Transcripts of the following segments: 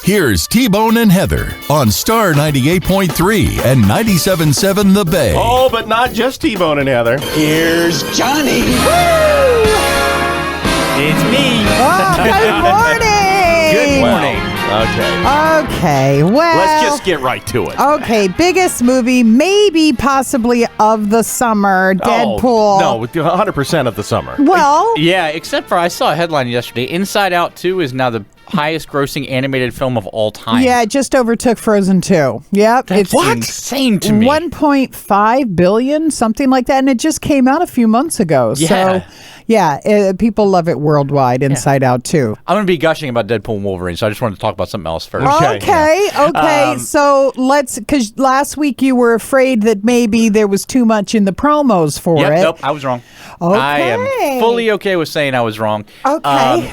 Here's T-Bone and Heather on Star 98.3 and 97.7 The Bay. Oh, but not just T-Bone and Heather. Here's Johnny. It's me. Oh, good morning. Good morning. Okay, well. Let's just get right to it. Okay, biggest movie, maybe possibly of the summer, Deadpool. No, 100% of the summer. Well. Yeah, except for I saw a headline yesterday. Inside Out 2 is now the highest grossing animated film of all time. Yeah, it just overtook Frozen 2. Yep. That's insane to me. 1.5 billion, something like that. And it just came out a few months ago. Yeah. So, yeah, people love it worldwide, Inside Out 2. I'm going to be gushing about Deadpool and Wolverine, so I just wanted to talk about something else first. Okay. So let's, because last week you were afraid that maybe there was too much in the promos for it. Nope, I was wrong. Okay. I am fully okay with saying I was wrong. Okay.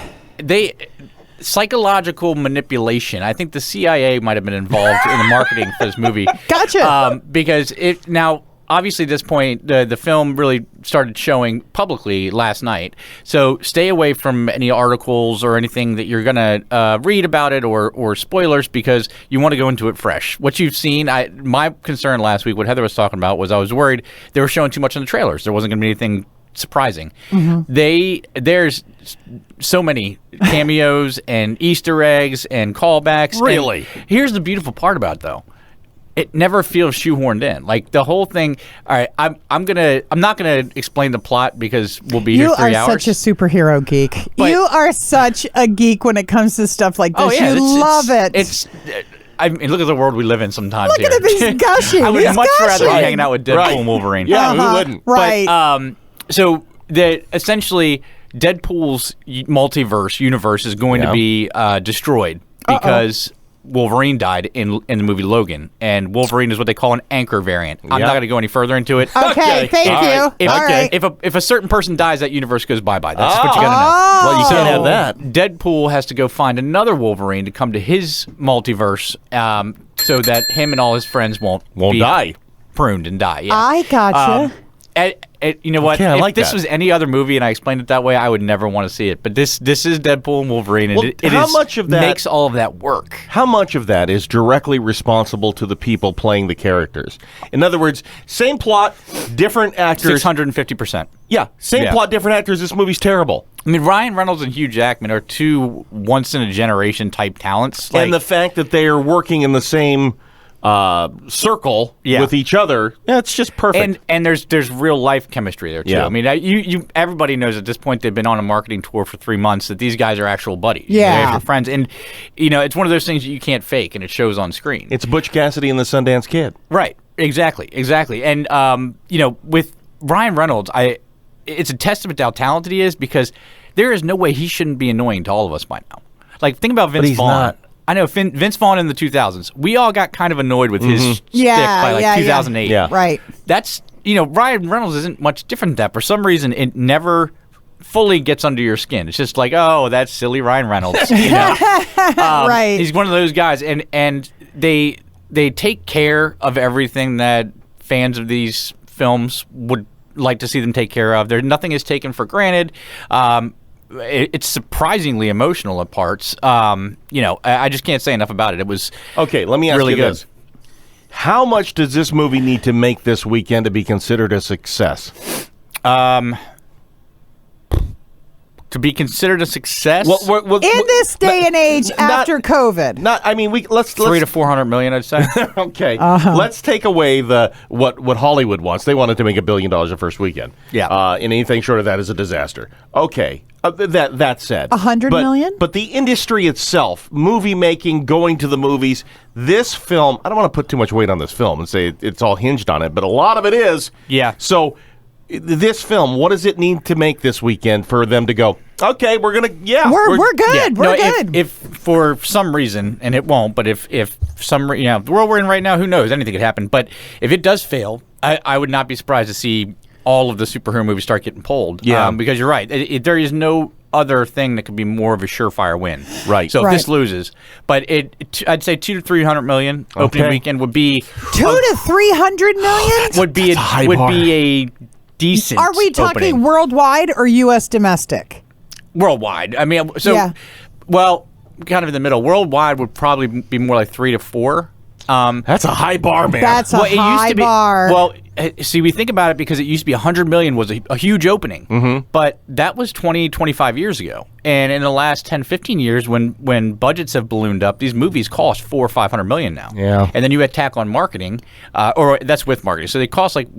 Psychological manipulation. I think the CIA might have been involved in the marketing for this movie. Gotcha. Because now, obviously, at this point, the film really started showing publicly last night. So stay away from any articles or anything that you're going to read about it or spoilers, because you want to go into it fresh. What you've seen, my concern last week, what Heather was talking about, was I was worried they were showing too much in the trailers. There wasn't going to be anything surprising. There's so many cameos and Easter eggs and callbacks. Really? And here's the beautiful part about it, though. It never feels shoehorned in. Like the whole thing. All right, I'm not gonna explain the plot because we'll be here 3 hours. You are such a superhero geek. You are such a geek when it comes to stuff like this. You love it. I mean, look at the world we live in sometimes. Look at him, he's gushing. I would He's much gushing. rather be hanging out with Deadpool and Wolverine. Yeah, who wouldn't? Right. But, so essentially, Deadpool's multiverse universe is going to be destroyed because Wolverine died in the movie Logan, and Wolverine is what they call an anchor variant. I'm not going to go any further into it. Okay, thank you. If a certain person dies, that universe goes bye-bye. That's what you got to know. Well, you can't have that. Deadpool has to go find another Wolverine to come to his multiverse, so that him and all his friends won't be die, pruned and die. Yeah. I gotcha. You know what? Okay, if this was any other movie and I explained it that way, I would never want to see it. But this is Deadpool and Wolverine, and how much of that makes all of that work? How much of that is directly responsible to the people playing the characters? In other words, same plot, different actors. 650%. Yeah, same plot, different actors. This movie's terrible. I mean, Ryan Reynolds and Hugh Jackman are two once-in-a-generation type talents. And the fact that they are working in the same circle with each other, it's just perfect. And there's real life chemistry there too. Yeah. I mean, everybody knows at this point they've been on a marketing tour for 3 months that these guys are actual buddies. Yeah, they're friends, and it's one of those things that you can't fake, and it shows on screen. It's Butch Cassidy and the Sundance Kid. Right. Exactly. And with Ryan Reynolds, it's a testament to how talented he is, because there is no way he shouldn't be annoying to all of us by now. Like, think about Vince Vaughn. Not. I know Vince Vaughn in the 2000s. We all got kind of annoyed with his shtick by 2008. Yeah. Right. That's, Ryan Reynolds isn't much different than that. For some reason, it never fully gets under your skin. It's just like, oh, that's silly Ryan Reynolds. Right. He's one of those guys, and they take care of everything that fans of these films would like to see them take care of. Nothing is taken for granted. It's surprisingly emotional at parts. I just can't say enough about it. It was okay. Let me ask really you good. this: how much does this movie need to make this weekend to be considered a success? To be considered a success? In this day and age, after COVID. Let's 300 to 400 million, I'd say. Okay, let's take away what Hollywood wants. They wanted to make $1 billion the first weekend. Yeah, and anything short of that is a disaster. Okay, that said, 100 million. But the industry itself, movie making, going to the movies, this film. I don't want to put too much weight on this film and say it's all hinged on it, but a lot of it is. Yeah. So. This film, what does it need to make this weekend for them to go, okay, we're good. Yeah. We're good. If for some reason, and it won't, but if the world we're in right now, who knows? Anything could happen. But if it does fail, I would not be surprised to see all of the superhero movies start getting pulled. Yeah. Because you're right. There is no other thing that could be more of a surefire win. Right. So if this loses, but I'd say 200 to 300 million opening weekend would be 200 to 300 million would be a decent. Are we talking opening. worldwide or U.S. domestic? Worldwide. I mean, so Yeah. well, kind of in the middle. Worldwide would probably be more like 3 to 4. That's a high bar, man. That's a high bar. Well, see, we think about it because it used to be 100 million was a huge opening, but that was 20, 25 years ago. And in the last 10, 15 years, when budgets have ballooned up, these movies cost 400 or 500 million now. Yeah. And then you tack on marketing, or that's with marketing. So they cost like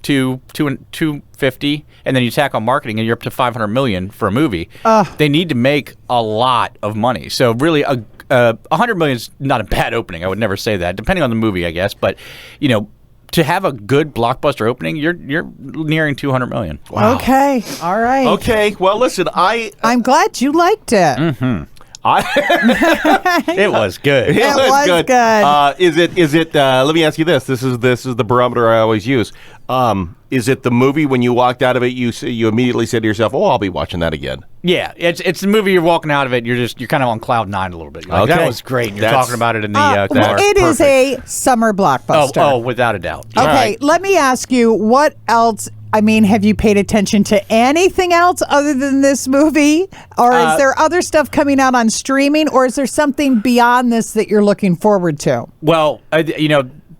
250, and then you tack on marketing, and you're up to 500 million for a movie. They need to make a lot of money. So really, 100 million is not a bad opening. I would never say that, depending on the movie, I guess. But to have a good blockbuster opening, you're nearing 200 million. Wow. Okay, all right. Okay, well, listen, I'm glad you liked it. It was good. It was good. Is it? Let me ask you this. This is the barometer I always use. Is it the movie when you walked out of it, you immediately said to yourself, "Oh, I'll be watching that again"? Yeah, it's the movie. You're walking out of it. You're kind of on cloud 9 a little bit. You're like, okay. That was great. And you're talking about it in the car. It is a summer blockbuster. Oh, without a doubt. Okay, right. Let me ask you, what else? I mean, have you paid attention to anything else other than this movie? Or is there other stuff coming out on streaming? Or is there something beyond this that you're looking forward to? Well,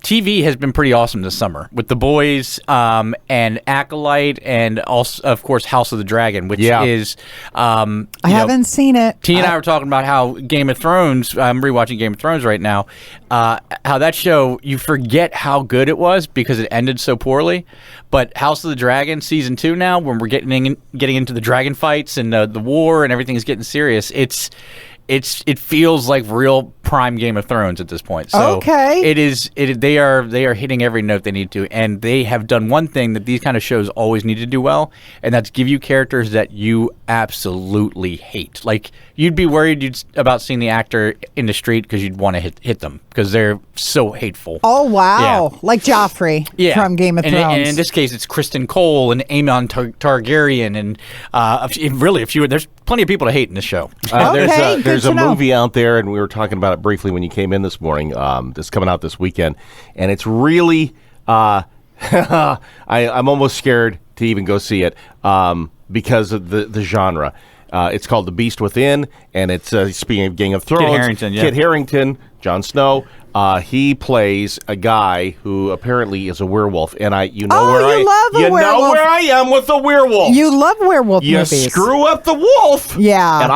TV has been pretty awesome this summer with The Boys and Acolyte and also, of course, House of the Dragon, which is... I haven't seen it. T and I were talking about how Game of Thrones, I'm rewatching Game of Thrones right now, how that show, you forget how good it was because it ended so poorly. But House of the Dragon season 2 now, when we're getting into the dragon fights and the war and everything is getting serious, it feels like real prime Game of Thrones at this point. So okay. They are hitting every note they need to, and they have done one thing that these kind of shows always need to do well, and that's give you characters that you absolutely hate. Like you'd be worried about seeing the actor in the street because you'd want to hit them because they're so hateful. Oh wow, yeah. Like Joffrey from Game of Thrones. And in this case, it's Kristen Cole and Aemon Targaryen, and really a few. There's plenty of people to hate in this show. There's a movie out there, and we were talking about it briefly when you came in this morning. That's coming out this weekend, and it's really I'm almost scared to even go see it because of the genre. It's called The Beast Within, and it's speaking of Game of Thrones. Kit Harington, Jon Snow. He plays a guy who apparently is a werewolf, and you know where I am with the werewolf. You love werewolf movies. You screw up the wolf, yeah, and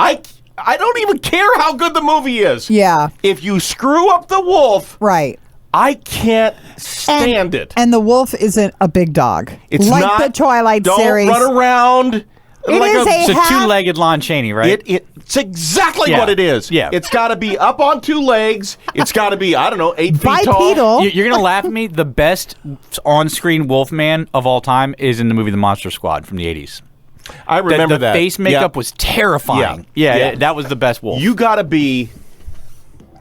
I don't even care how good the movie is. Yeah, if you screw up the wolf, right. I can't stand it. And the wolf isn't a big dog. It's like not the Twilight series. Don't run around. It's a two-legged Lon Chaney, right? It's exactly what it is. Yeah. It's got to be up on 2 legs. It's got to be, 8 feet tall. You're going to laugh at me. The best on-screen Wolfman of all time is in the movie The Monster Squad from the 80s. I remember that. The face makeup was terrifying. Yeah, that was the best wolf. You got to be...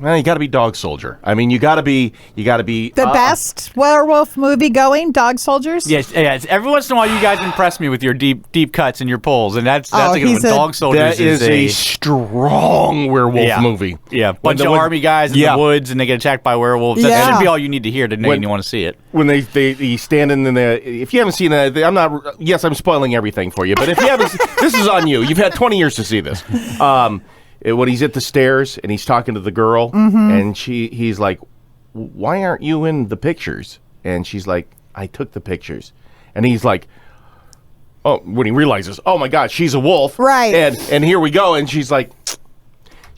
Well, you got to be Dog Soldier. I mean, you got to be the best werewolf movie going. Dog Soldiers. Yes. Every once in a while, you guys impress me with your deep cuts and your pulls, and that's a good one. Dog Soldiers is a strong werewolf movie. Yeah, bunch of army guys in the woods, and they get attacked by werewolves. That should be all you need to hear to know you want to see it. When they standing in the, if you haven't seen it, I'm spoiling everything for you, but if you haven't, this is on you. You've had 20 years to see this. When he's at the stairs and he's talking to the girl, and he's like, "Why aren't you in the pictures?" And she's like, "I took the pictures." And he's like, "Oh," when he realizes, "Oh my God, she's a wolf." Right. And here we go. And she's like, "It's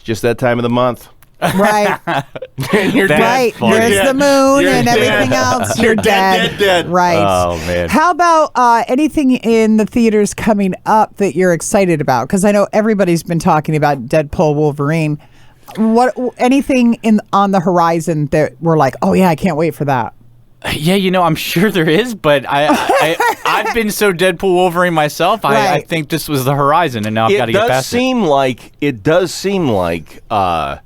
just that time of the month." Right. And you're right. dead. There's the moon and everything else. You're dead. Right. Oh, man. How about anything in the theaters coming up that you're excited about? Because I know everybody's been talking about Deadpool Wolverine. Anything on the horizon that we're like, oh, yeah, I can't wait for that? Yeah, I'm sure there is, but I've been so Deadpool Wolverine myself. I think this was the horizon, and now I've got to get past it. It does seem like a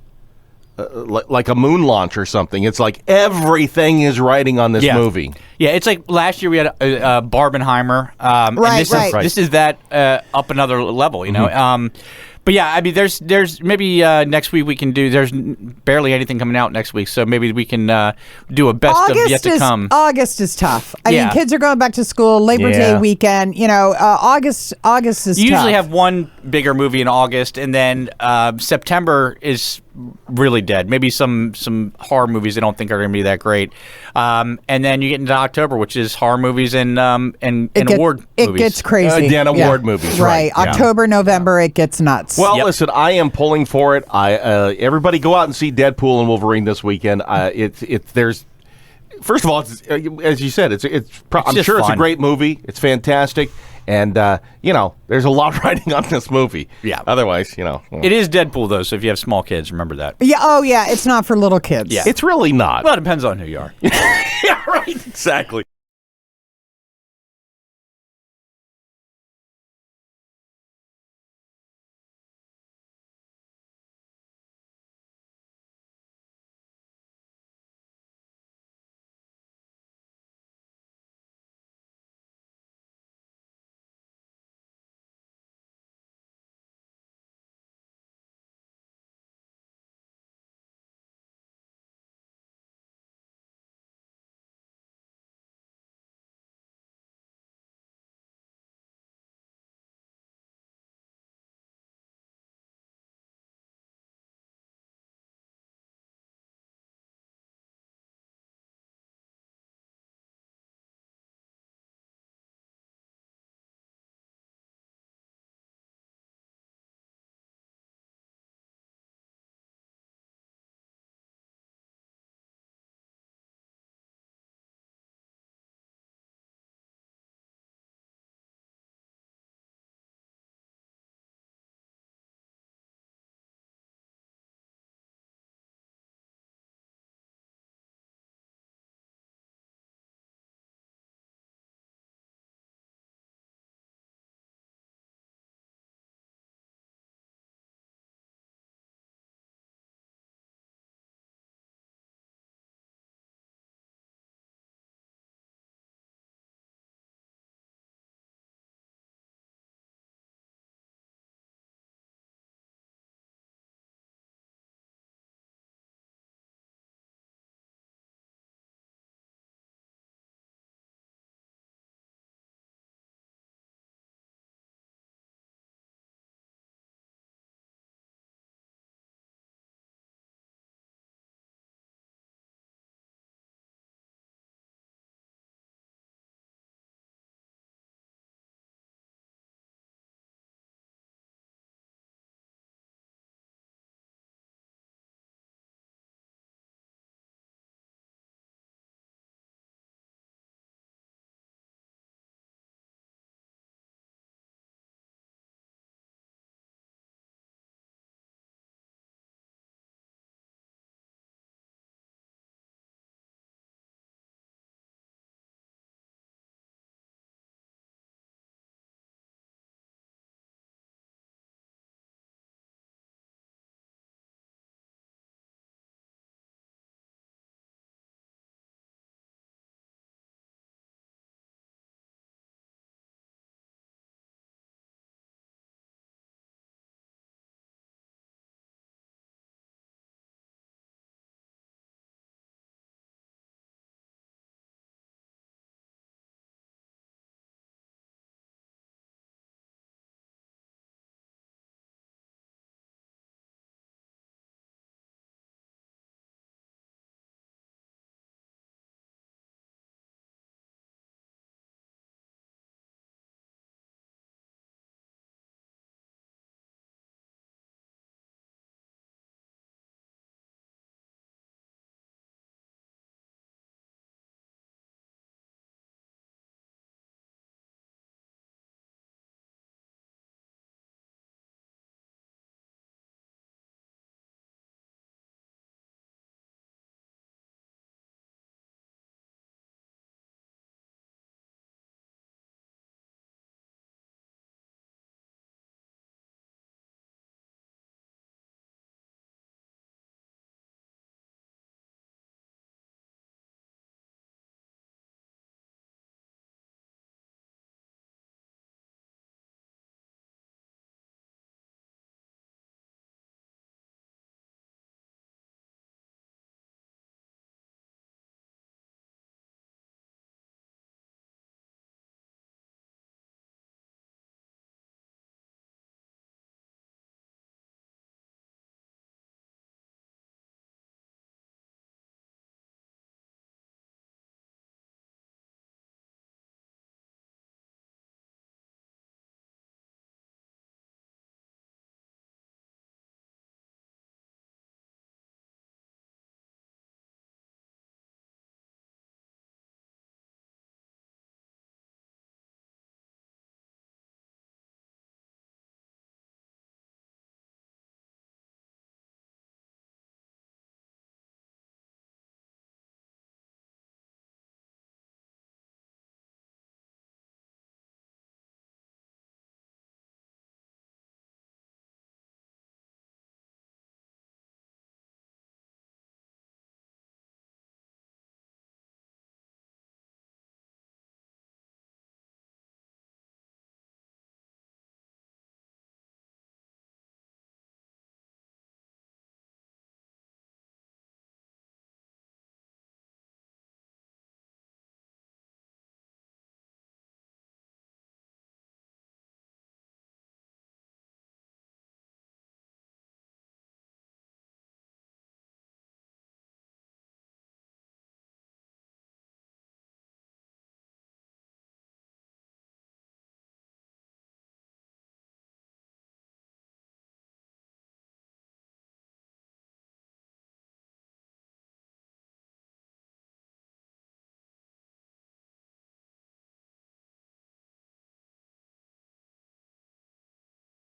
moon launch or something. It's like everything is riding on this movie. Yeah, it's like last year we had Barbenheimer. And this is that up another level, you know. But yeah, I mean, there's maybe next week we can do. There's barely anything coming out next week, so maybe we can do a best of yet to come. August is tough. I mean, kids are going back to school. Labor Day weekend. August is. You usually tough. have one bigger movie in August, and then September is really dead. Maybe some horror movies I don't think are going to be that great. And then you get into October, which is horror movies and award movies. It gets crazy. Award movies, right? Yeah. October, November, it gets nuts. Well, listen, I am pulling for it. Everybody go out and see Deadpool and Wolverine this weekend. There's first of all, as you said, I'm sure it's a great movie. It's fantastic. And, there's a lot riding on this movie. Yeah. Otherwise, It is Deadpool, though, so if you have small kids, remember that. Yeah. Oh, yeah. It's not for little kids. Yeah. It's really not. Well, it depends on who you are. Yeah, right. Exactly.